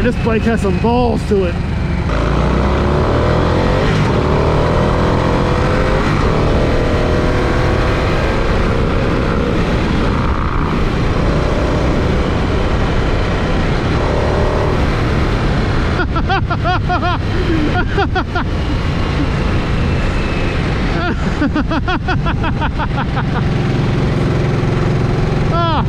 This bike has some balls to it. Ah.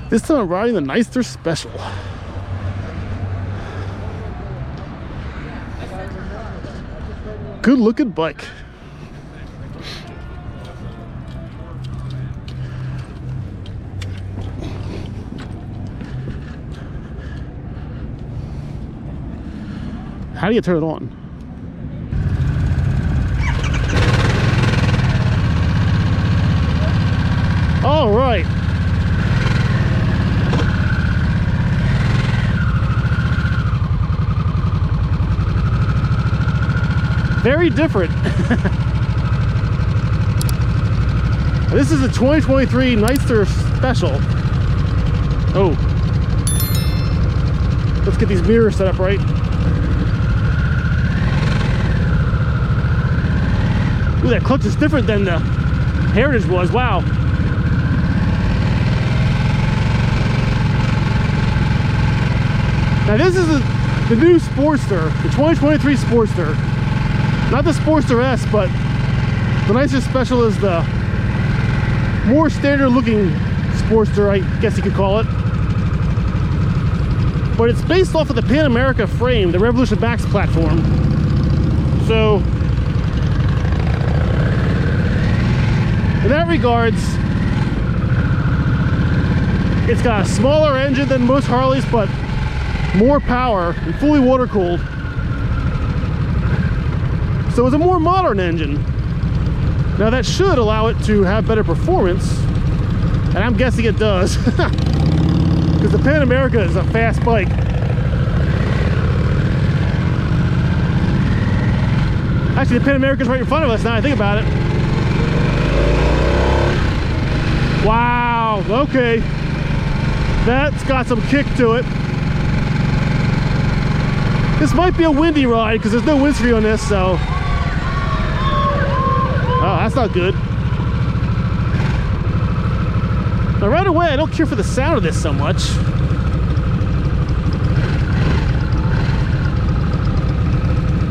This time I'm riding the Nightster Special. Good looking bike. How do you turn it on? All right. Very different. This is a 2023 Nightster Special. Oh. Let's get these mirrors set up right. Ooh, that clutch is different than the Heritage was. Wow. Now this is the new Sportster, the 2023 Sportster. Not the Sportster S, but the Nightster Special is the more standard looking Sportster, I guess you could call it. But it's based off of the Pan America frame, the Revolution Max platform. So, in that regards, it's got a smaller engine than most Harleys, but more power and fully water cooled. So it's a more modern engine. Now that should allow it to have better performance, and I'm guessing it does. Because the Pan America is a fast bike. Actually, the Pan America's right in front of us now I think about it. Wow, okay. That's got some kick to it. This might be a windy ride because there's no windscreen on this, so. Oh, that's not good. Now right away, I don't care for the sound of this so much.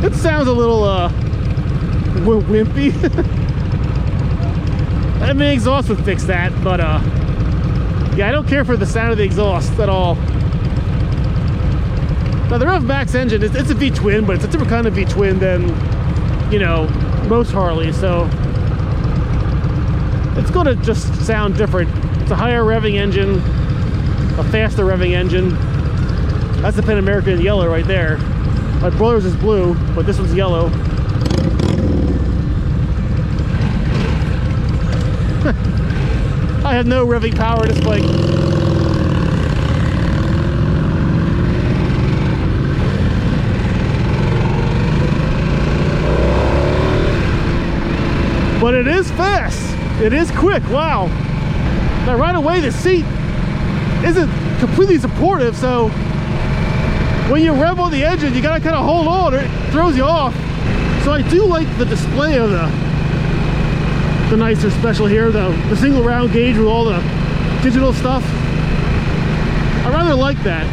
It sounds a little wimpy. I mean, exhaust would fix that, but yeah, I don't care for the sound of the exhaust at all. Now the Rev Max engine, it's a V-twin, but it's a different kind of V-twin than you know, most Harleys, so it's gonna just sound different. It's a higher revving engine, a faster revving engine. That's the Pan American in yellow right there. My brother's is blue, but this one's yellow. I have no revving power in this bike. But it is fast. It is quick. Wow. Now right away the seat isn't completely supportive, so when you rev on the engine, you gotta kind of hold on, or it throws you off. So I do like the display of the Nightster Special here, the single round gauge with all the digital stuff. I rather like that.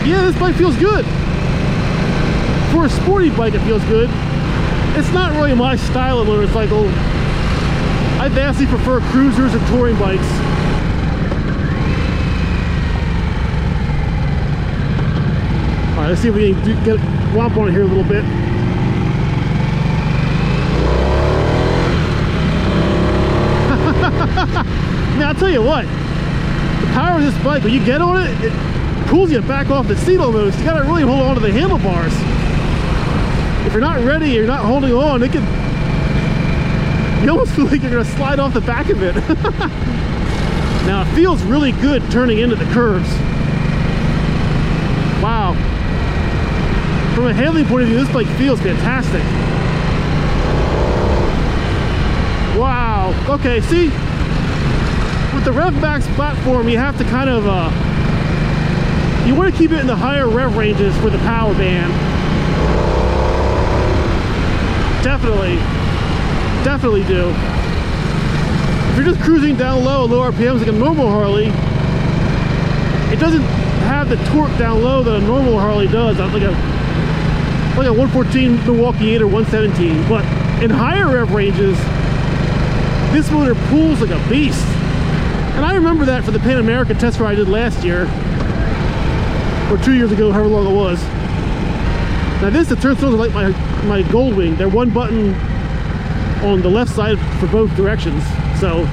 Yeah, this bike feels good. For a sporty bike, it feels good. It's not really my style of motorcycle. I vastly prefer cruisers and touring bikes. All right, let's see if we can get whomp on it here a little bit. Now, I'll tell you what, the power of this bike, when you get on it, it pulls you back off the seat almost. You gotta really hold on to the handlebars. If you're not ready, you're not holding on, it can, you almost feel like you're gonna slide off the back of it. Now, it feels really good turning into the curves. Wow. From a handling point of view, this bike feels fantastic. Wow. Okay, see, with the Rev Max platform, you have to kind of, you want to keep it in the higher rev ranges for the power band. Definitely do. If you're just cruising down low, low RPMs like a normal Harley, it doesn't have the torque down low that a normal Harley does, like a 114 Milwaukee 8 or 117. But in higher rev ranges, this motor pulls like a beast. And I remember that for the Pan American test ride I did last year, or 2 years ago, however long it was. Now the turnstiles are like my Goldwing. They're one button on the left side for both directions. So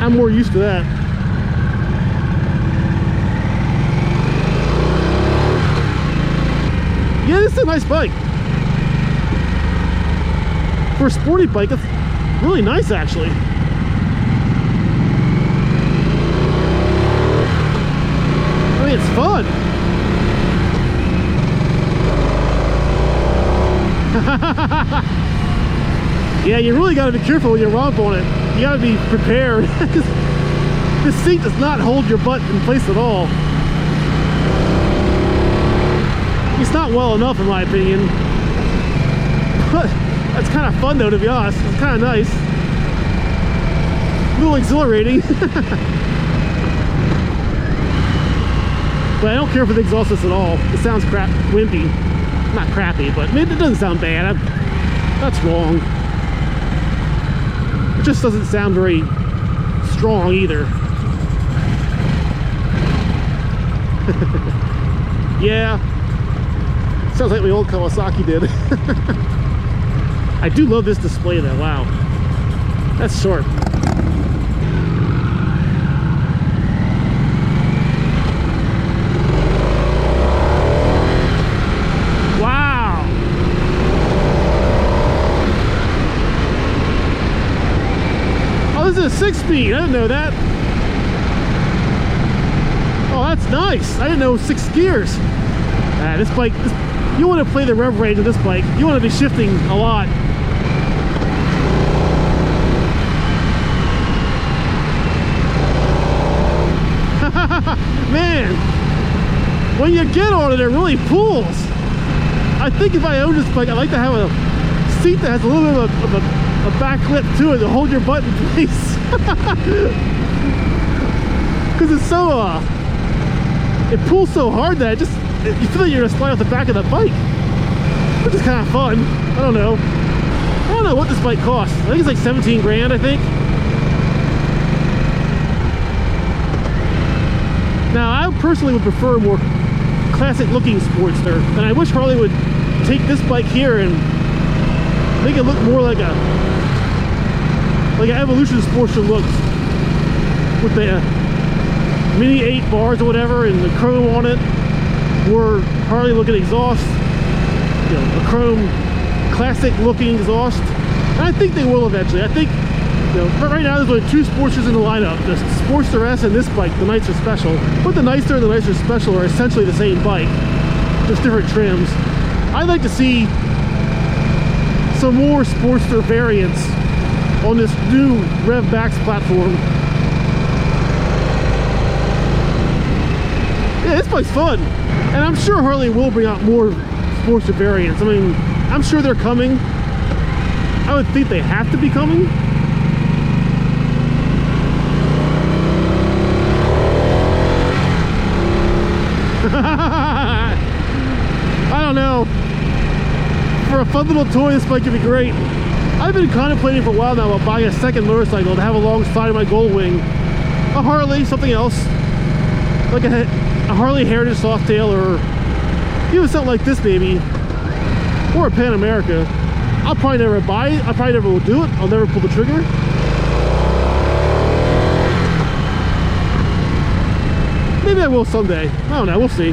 I'm more used to that. Yeah, this is a nice bike. For a sporty bike, it's really nice actually. I mean, it's fun. Yeah, you really got to be careful when you romp on it. You got to be prepared, because this seat does not hold your butt in place at all. It's not well enough in my opinion, but that's kind of fun though, to be honest. It's kind of nice, a little exhilarating. But I don't care for the exhaust system at all. It sounds wimpy. Not crappy, but maybe it doesn't sound bad. That's wrong. It just doesn't sound very strong either. Yeah, sounds like my old Kawasaki did. I do love this display though. Wow, that's sharp. This is a 6-speed. I didn't know that. Oh, that's nice. I didn't know 6 gears. This bike, you want to play the rev range of this bike. You want to be shifting a lot. Man, when you get on it, it really pulls. I think if I own this bike, I'd like to have a seat that has a little bit of a back clip to it to hold your butt in place. Because it's so it pulls so hard that you feel like you're gonna slide off the back of the bike, which is kind of fun. I don't know what this bike costs. I think it's like 17 grand, I think. Now, I personally would prefer a more classic looking Sportster, and I wish Harley would take this bike here and make it look more like an Evolution Sportster looks, with the mini 8 bars or whatever and the chrome on it, or Harley looking exhaust, you know, a chrome classic looking exhaust. And I think they will eventually. I think, you know, right now there's only 2 Sportsters in the lineup, the Sportster S and this bike, the Nightster Special. But the Nightster and the Nightster Special are essentially the same bike, just different trims. I'd like to see some more Sportster variants on this new Rev Max platform. Yeah, this bike's fun, and I'm sure Harley will bring out more Sportster variants. I mean, I'm sure they're coming. I would think they have to be coming. I don't know. For a fun little toy, this bike could be great. I've been contemplating for a while now about buying a second motorcycle to have alongside my Goldwing. A Harley, something else. Like a Harley Heritage Softail, or even something like this maybe. Or a Pan America. I'll probably never buy it. I probably never will do it. I'll never pull the trigger. Maybe I will someday. I don't know. We'll see.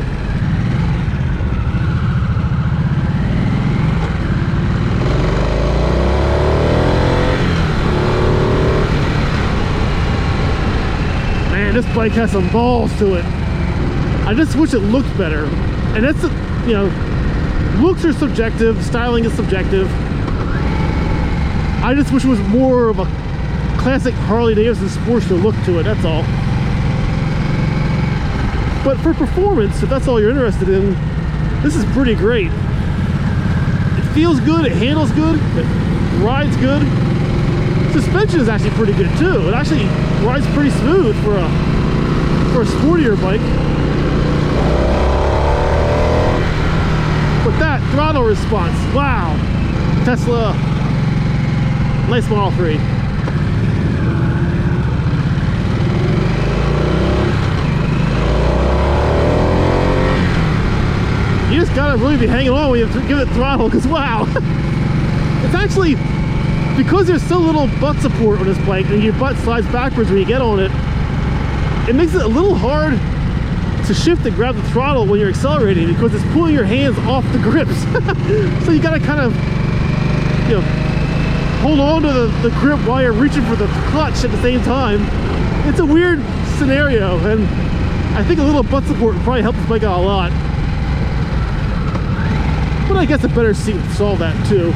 Man, this bike has some balls to it. I just wish it looked better. And that's, you know, looks are subjective. Styling is subjective. I just wish it was more of a classic Harley Davidson Sportster look to it, that's all. But for performance, if that's all you're interested in, this is pretty great. It feels good, it handles good, it rides good. Suspension is actually pretty good too. It actually rides pretty smooth for a sportier bike. But that throttle response, wow. Tesla. Nice Model 3. You just gotta really be hanging on when you give it throttle, because wow. It's actually, because there's so little butt support on this bike and your butt slides backwards when you get on it, it makes it a little hard to shift and grab the throttle when you're accelerating, because it's pulling your hands off the grips. So you gotta kind of, you know, hold on to the grip while you're reaching for the clutch at the same time. It's a weird scenario, and I think a little butt support would probably help this bike out a lot. But I guess a better seat would solve that too.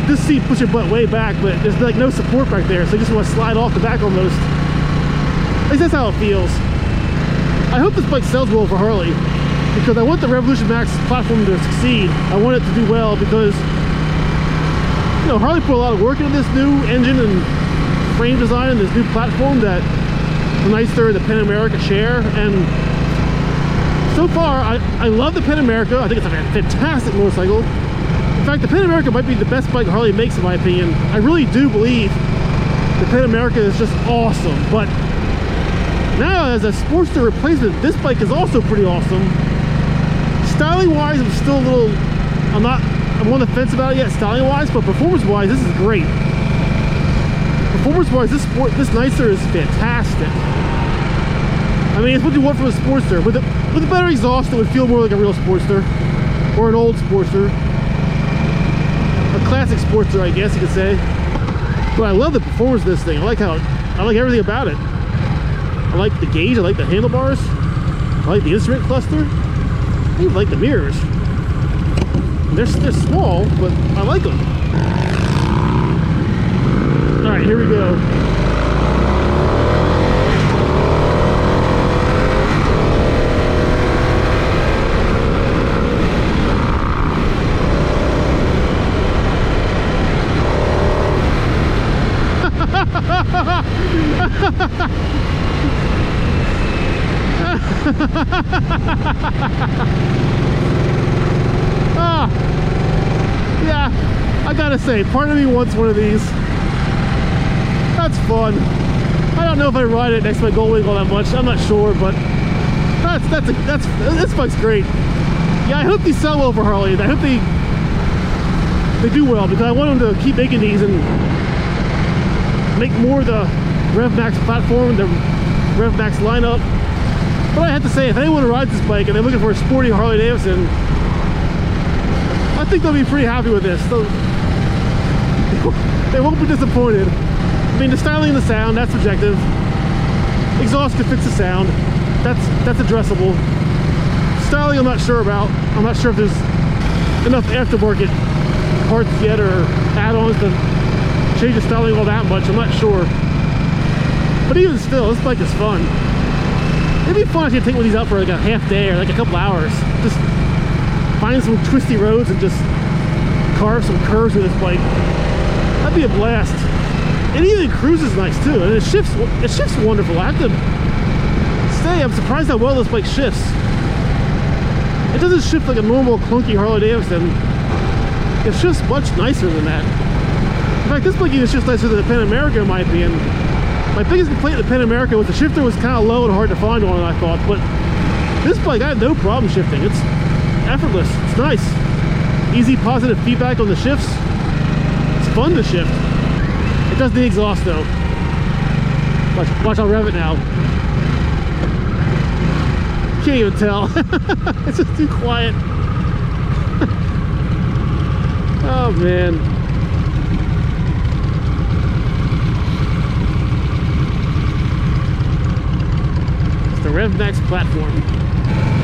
This seat puts your butt way back, but there's like no support back there, so you just want to slide off the back almost. At least that's how it feels. I hope this bike sells well for Harley, because I want the Revolution Max platform to succeed. I want it to do well, because you know, Harley put a lot of work into this new engine and frame design and this new platform that the Nightster and the Pan America share. And so far, I love the Pan America. I think it's a fantastic motorcycle. In fact, the Pan America might be the best bike Harley makes, in my opinion. I really do believe the Pan America is just awesome. But now, as a Sportster replacement, this bike is also pretty awesome. Styling-wise, I'm still a little, I'm on the fence about it yet, styling-wise, but performance-wise, this is great. Performance-wise, this Nightster is fantastic. I mean, it's what you want from a Sportster. With a better exhaust, it would feel more like a real Sportster, or an old Sportster, a classic Sportster, I guess you could say. But I love the performance of this thing. I like everything about it. I like the gauge. I like the handlebars. I like the instrument cluster. I even like the mirrors. They're small, but I like them. All right, here we go. Yeah, I gotta say, part of me wants one of these. That's fun. I don't know if I ride it next to my Goldwing all that much. I'm not sure, but this bike's great. Yeah, I hope these sell well for Harley. I hope they do well, because I want them to keep making these and make more of the RevMax platform, the RevMax lineup. But I have to say, if anyone rides this bike and they're looking for a sporty Harley Davidson, I think they'll be pretty happy with this. They won't be disappointed. I mean, the styling and the sound, that's subjective. Exhaust can fix the sound. That's addressable. Styling, I'm not sure about. I'm not sure if there's enough aftermarket parts yet or add-ons to change the styling all that much. I'm not sure. But even still, this bike is fun. It'd be fun if you take one of these out for like a half day or like a couple hours. Just find some twisty roads and just carve some curves with this bike. That'd be a blast. It even cruises nice too, and it shifts wonderful. I have to say, I'm surprised how well this bike shifts. It doesn't shift like a normal clunky Harley Davidson. It shifts much nicer than that. In fact, this bike even shifts nicer than the Pan America in my opinion. My biggest complaint with the Pan America was the shifter was kind of low and hard to find on, I thought, but this bike I had no problem shifting. It's effortless. It's nice. Easy positive feedback on the shifts. It's fun to shift. It does the exhaust though. Watch, I'll rev it now. Can't even tell. It's just too quiet. Oh man. It's the RevMax platform.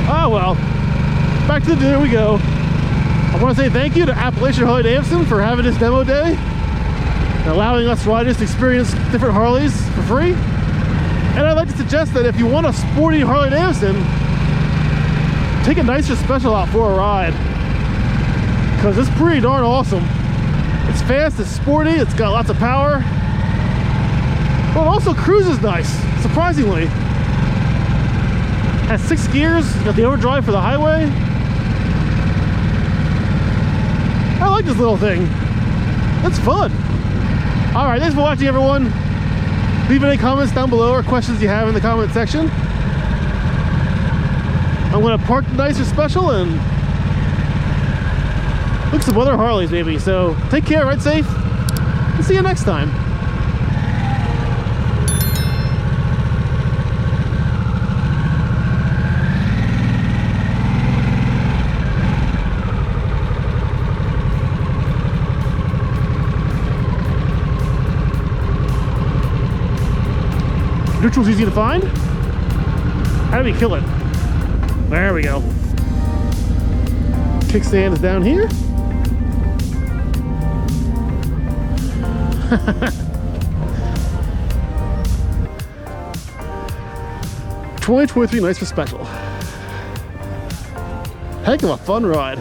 Oh well. Back to the there we go. I want to say thank you to Appalachian Harley Davidson for having this demo day and allowing us riders to experience different Harleys for free. And I'd like to suggest that if you want a sporty Harley Davidson, take a Nightster Special out for a ride, because it's pretty darn awesome. It's fast, it's sporty, it's got lots of power, but it also cruises nice, surprisingly. Has 6 gears, got the overdrive for the highway. I like this little thing. It's fun. All right, thanks for watching, everyone. Leave any comments down below or questions you have in the comment section. I'm gonna park the Nightster Special and look at some other Harleys maybe. So take care, ride safe, and see you next time. Neutral's easy to find. How do we kill it? There we go. Kickstand is down here. 2023 Nightster Special. Heck of a fun ride.